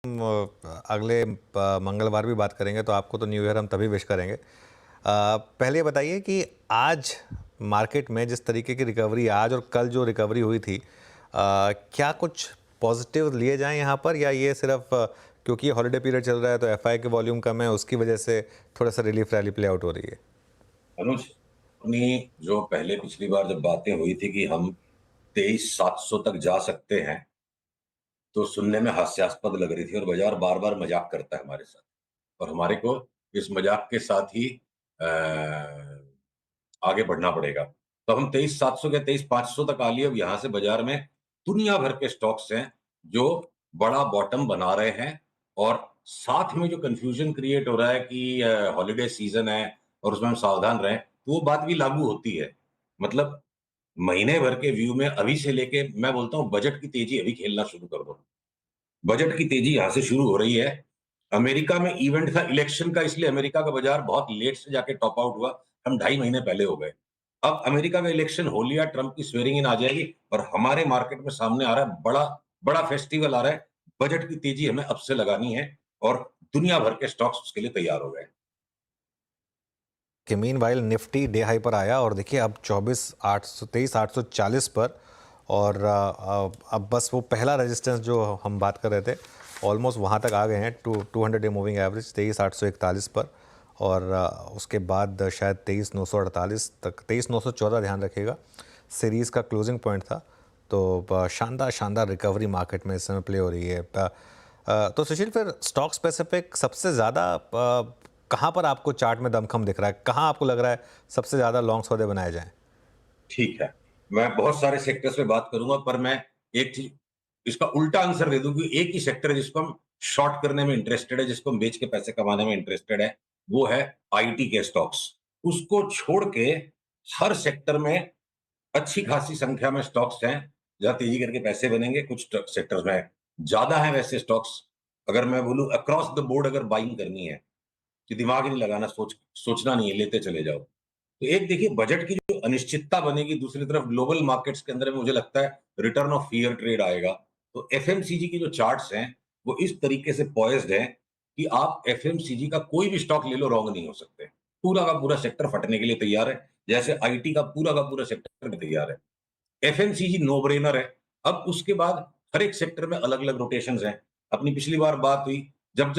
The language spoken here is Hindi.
अगले मंगलवार भी बात करेंगे, तो आपको तो न्यू ईयर हम तभी विश करेंगे। पहले ये बताइए कि आज मार्केट में जिस तरीके की रिकवरी आज और कल जो रिकवरी हुई थी, क्या कुछ पॉजिटिव लिए जाएं यहाँ पर, या ये सिर्फ क्योंकि ये हॉलीडे पीरियड चल रहा है तो एफआई के वॉल्यूम कम है, उसकी वजह से थोड़ा सा रिलीफ रैली प्ले आउट हो रही है? अनुज, अपनी जो पहले पिछली बार जब बातें हुई थी कि हम 23,700 तक जा सकते हैं, तो सुनने में हास्यास्पद लग रही थी और बाजार बार बार मजाक करता है हमारे साथ। और हमारे को इस मजाक के साथ ही आगे बढ़ना पड़ेगा। तो हम 23,700 के 23,500 तक आ लिए। अब यहां से बाजार में दुनिया भर के स्टॉक्स हैं जो बड़ा बॉटम बना रहे हैं, और साथ में जो कंफ्यूजन क्रिएट हो रहा है कि हॉलिडे सीजन है और उसमें हम सावधान रहें, तो वो बात भी लागू होती है। मतलब महीने भर के व्यू में अभी से लेके मैं बोलता हूँ बजट की तेजी अभी खेलना शुरू कर दो। बजट की तेजी यहां से शुरू हो रही है। अमेरिका में इवेंट था इलेक्शन का, इसलिए अमेरिका का बाजार बहुत लेट से जाके टॉप आउट हुआ। हम 2.5 महीने पहले हो गए। अब अमेरिका का इलेक्शन हो लिया, ट्रंप की स्वेरिंग इन आ जाएगी और हमारे मार्केट में सामने आ रहा है बड़ा बड़ा फेस्टिवल आ रहा है। बजट की तेजी हमें अब से लगानी है और दुनिया भर के स्टॉक्स उसके लिए तैयार हो गए। कि मीनवाइल निफ्टी डे हाई पर आया और देखिए अब 23,840 पर। और अब बस वो पहला रेजिस्टेंस जो हम बात कर रहे थे, ऑलमोस्ट वहाँ तक आ गए हैं। 200 डे मूविंग एवरेज 23,841 पर। और उसके बाद शायद 23,948 तक, 23,914 ध्यान रखिएगा, सीरीज़ का क्लोजिंग पॉइंट था। तो शानदार शानदार रिकवरी मार्केट में इस समय प्ले हो रही है। तो सुशील, फिर स्टॉक स्पेसिफिक सबसे ज़्यादा कहाँ पर आपको चार्ट में दमखम दिख रहा है? कहाँ आपको लग रहा है सबसे ज़्यादा लॉन्ग सौदे बनाए जाएं? ठीक है, मैं बहुत सारे सेक्टर्स पे बात करूंगा, पर मैं एक चीज इसका उल्टा आंसर दे दूं कि एक ही सेक्टर है जिसको हम शॉर्ट करने में इंटरेस्टेड है, जिसको हम बेच के पैसे कमाने में इंटरेस्टेड है, वो है आईटी के स्टॉक्स। उसको छोड़ के हर सेक्टर में अच्छी खासी संख्या में स्टॉक्स हैं जहां तेजी करके पैसे बनेंगे। कुछ सेक्टर्स में ज्यादा है वैसे स्टॉक्स। अगर मैं बोलूं अक्रॉस द बोर्ड अगर बाइंग करनी है कि दिमाग ही नहीं लगाना, सोचना नहीं है, लेते चले जाओ। तो एक देखिए बजट की जो अनिश्चितता बनेगी, दूसरी तरफ ग्लोबल मार्केट्स के अंदर में मुझे लगता है रिटर्न ऑफ फियर ट्रेड आएगा। तो एफएमसीजी की जो चार्ट्स हैं वो इस तरीके से पॉइज्ड हैं कि आप एफएमसीजी का कोई भी स्टॉक ले लो, रॉन्ग नहीं हो सकते। पूरा का पूरा सेक्टर फटने के लिए तैयार है, जैसे आईटी का पूरा सेक्टर तैयार है। एफएमसीजी नो ब्रेनर है। अब उसके बाद हर एक सेक्टर में अलग अलग रोटेशंस हैं। अपनी पिछली बार बात हुई, जब जब